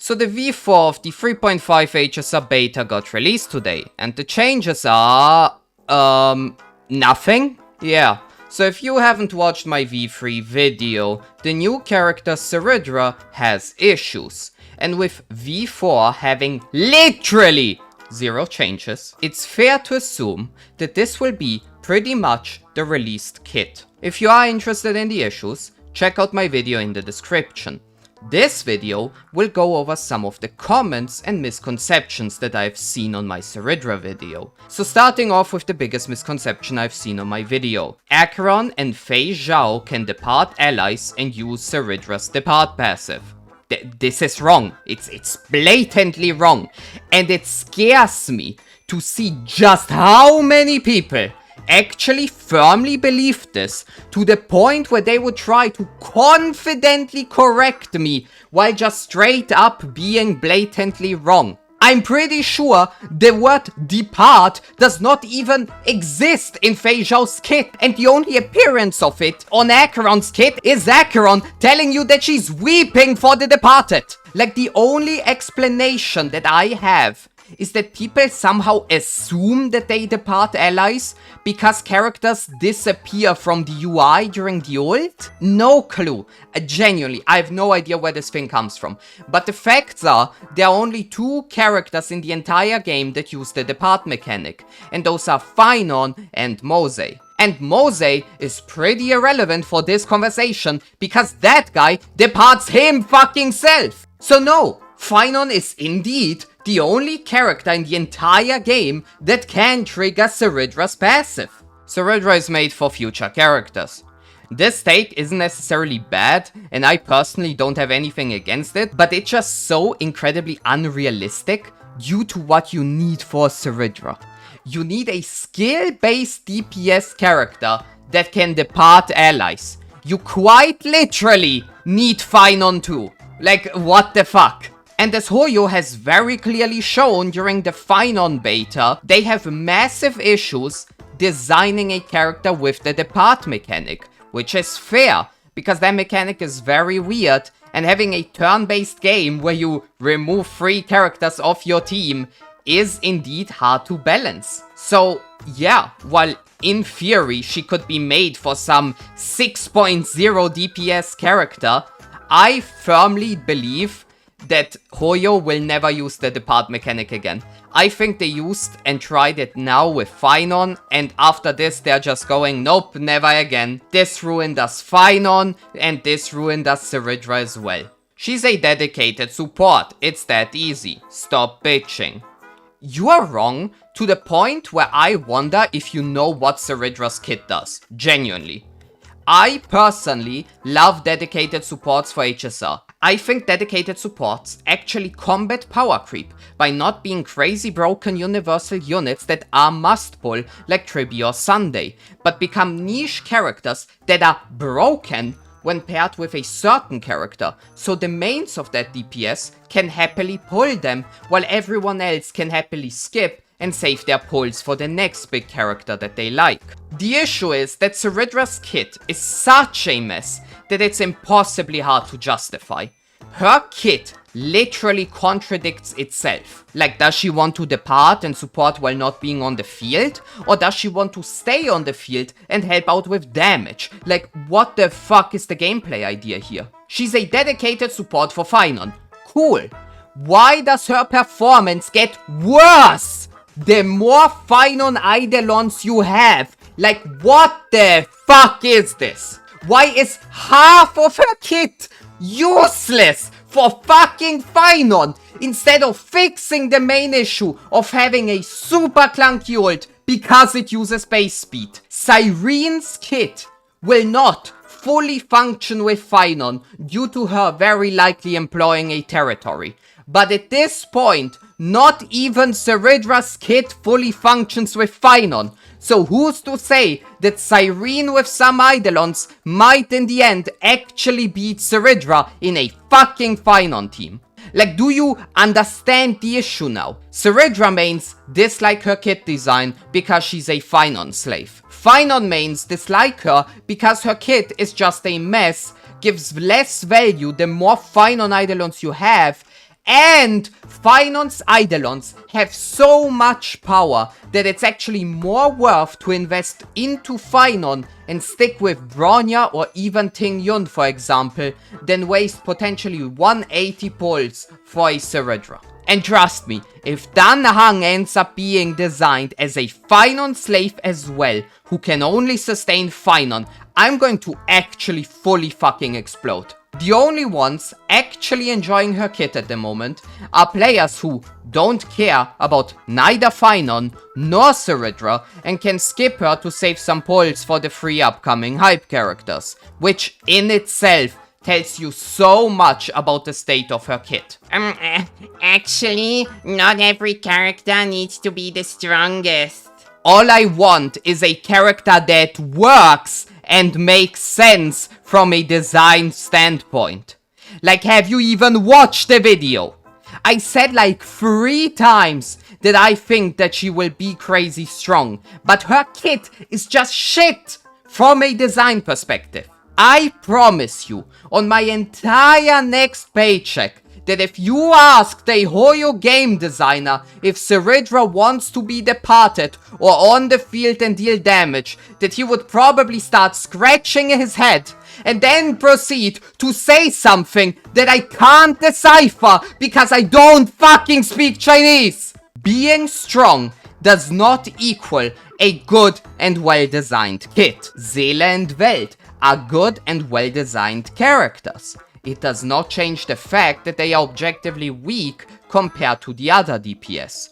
So the V4 of the 3.5 HSR beta got released today, and the changes are... nothing? Yeah. So if you haven't watched my V3 video, the new character Cerydra has issues. And with V4 having literally 0 changes, it's fair to assume that this will be pretty much the released kit. If you are interested in the issues, check out my video in the description. This video will go over some of the comments and misconceptions that I've seen on my Cerydra video. So starting off with the biggest misconception I've seen on my video. Acheron and Fei Zhao can depart allies and use Cerydra's depart passive. This is wrong. It's blatantly wrong. And it scares me to see just how many people actually firmly believe this, to the point where they would try to confidently correct me while just straight up being blatantly wrong. I'm pretty sure the word depart does not even exist in Fei Zhao's kit, and the only appearance of it on Acheron's kit is Acheron telling you that she's weeping for the departed. Like, the only explanation that I have is that people somehow assume that they depart allies because characters disappear from the UI during the ult? No clue. Genuinely, I have no idea where this thing comes from. But the facts are, there are only 2 characters in the entire game that use the depart mechanic, and those are Phynon and Mose. And Mose is pretty irrelevant for this conversation because that guy departs him fucking self. So no, Phynon is indeed the only character in the entire game that can trigger Cerydra's passive. Cerydra is made for future characters. This take isn't necessarily bad, and I personally don't have anything against it, but it's just so incredibly unrealistic due to what you need for Cerydra. You need a skill-based DPS character that can depart allies. You quite literally need Phynon too. Like, what the fuck? And as Hoyo has very clearly shown during the Phynon beta, they have massive issues designing a character with the depart mechanic, which is fair, because that mechanic is very weird, and having a turn-based game where you remove 3 characters off your team is indeed hard to balance. So yeah, while in theory she could be made for some 6.0 DPS character, I firmly believe that Hoyo will never use the depart mechanic again. I think they used and tried it now with Phynon, and after this they're just going, nope, never again. This ruined us Phynon, and this ruined us Cerydra as well. She's a dedicated support, it's that easy. Stop bitching. You are wrong to the point where I wonder if you know what Cerydra's kit does. Genuinely. I personally love dedicated supports for HSR. I think dedicated supports actually combat power creep by not being crazy broken universal units that are must pull like Tribi or Sunday, but become niche characters that are broken when paired with a certain character, so the mains of that DPS can happily pull them while everyone else can happily skip and save their pulls for the next big character that they like. The issue is that Cerydra's kit is such a mess that it's impossibly hard to justify. Her kit literally contradicts itself. Like, does she want to depart and support while not being on the field? Or does she want to stay on the field and help out with damage? Like, what the fuck is the gameplay idea here? She's a dedicated support for Phynon. Cool. Why does her performance get worse the more Phynon Eidolons you have? Like, what the fuck is this? Why is half of her kit useless for fucking Phynon instead of fixing the main issue of having a super clunky ult because it uses base speed? Cyrene's kit will not fully function with Phynon due to her very likely employing a territory. But at this point, not even Cerydra's kit fully functions with Phynon. So who's to say that Cyrene with some Eidolons might in the end actually beat Cerydra in a fucking Phynon team? Like, do you understand the issue now? Cerydra mains dislike her kit design because she's a Phynon slave. Phynon mains dislike her because her kit is just a mess, gives less value the more Phynon Eidolons you have, And Finon's Eidolons have so much power that it's actually more worth to invest into Finon and stick with Bronya or even Ting Yun, for example, than waste potentially 180 pulls for a Cerydra. And trust me, if Dan Heng ends up being designed as a Finon slave as well, who can only sustain Finon, I'm going to actually fully fucking explode. The only ones actually enjoying her kit at the moment are players who don't care about neither Finon nor Cerydra and can skip her to save some pulls for the 3 upcoming hype characters, which in itself tells you so much about the state of her kit. Actually, not every character needs to be the strongest. All I want is a character that works and makes sense from a design standpoint. Like, have you even watched the video? I said like 3 times that I think that she will be crazy strong, but her kit is just shit from a design perspective. I promise you, on my entire next paycheck, that if you asked a Hoyo game designer if Cerydra wants to be departed or on the field and deal damage, that he would probably start scratching his head and then proceed to say something that I can't decipher because I don't fucking speak Chinese. Being strong does not equal a good and well-designed kit. Seele and Welt are good and well-designed characters. It does not change the fact that they are objectively weak compared to the other DPS.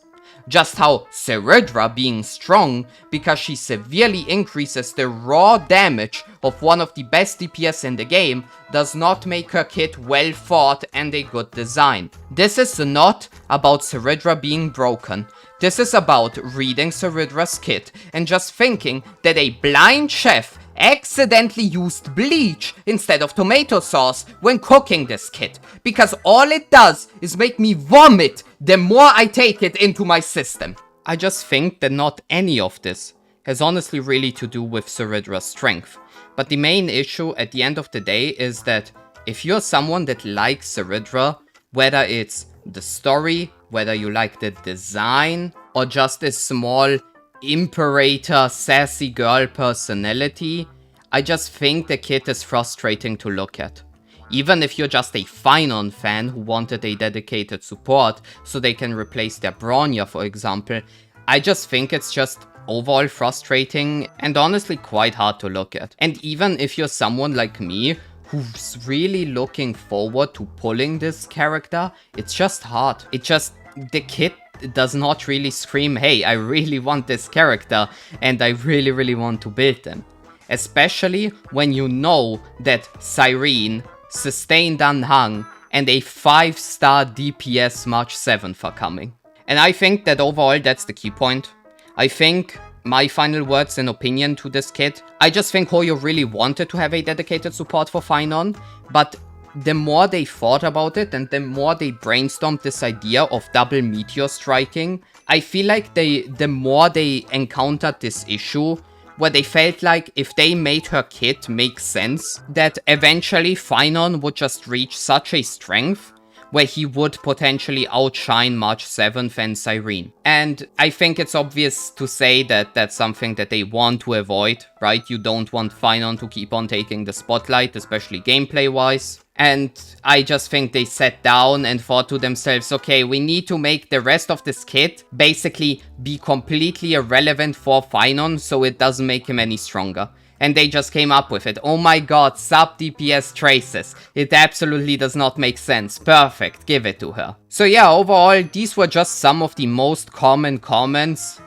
Just how Cerydra being strong because she severely increases the raw damage of one of the best DPS in the game does not make her kit well thought and a good design. This is not about Cerydra being broken. This is about reading Cerydra's kit and just thinking that a blind chef accidentally used bleach instead of tomato sauce when cooking this kit, because all it does is make me vomit the more I take it into my system. I just think that not any of this has honestly really to do with Cerydra's strength, but the main issue at the end of the day is that if you're someone that likes Cerydra, whether it's the story, whether you like the design, or just a small Imperator sassy girl personality, I just think the kit is frustrating to look at. Even if you're just a Finon fan who wanted a dedicated support so they can replace their Bronya, for example, I just think it's just overall frustrating and honestly quite hard to look at. And even if you're someone like me who's really looking forward to pulling this character, it's just hard. The kit does not really scream, hey, I really want this character and I really want to build them. Especially when you know that Cyrene, Sustain Dan Heng, and a 5-star DPS March 7th are coming. And I think that overall that's the key point. I think my final words and opinion to this kit, I just think Hoyo really wanted to have a dedicated support for Finon, but the more they thought about it and the more they brainstormed this idea of double meteor striking, I feel like the more they encountered this issue where they felt like if they made her kit make sense, that eventually Finon would just reach such a strength where he would potentially outshine March 7th and Cyrene. And I think it's obvious to say that that's something that they want to avoid, right? You don't want Finon to keep on taking the spotlight, especially gameplay-wise. And I just think they sat down and thought to themselves, okay, we need to make the rest of this kit basically be completely irrelevant for Finon so it doesn't make him any stronger. And they just came up with it. Oh my god, sub DPS traces. It absolutely does not make sense. Perfect, give it to her. So yeah, overall, these were just some of the most common comments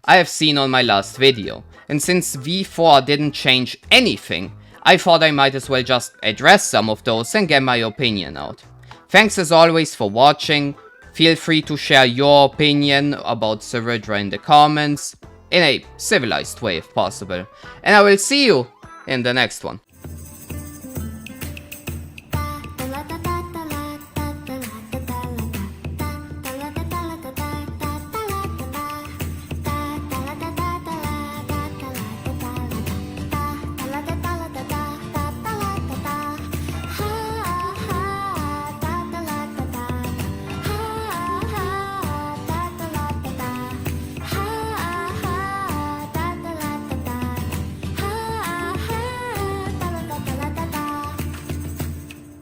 I have seen on my last video. And since V4 didn't change anything, I thought I might as well just address some of those and get my opinion out. Thanks as always for watching. Feel free to share your opinion about Cerydra in the comments, in a civilized way if possible. And I will see you in the next one.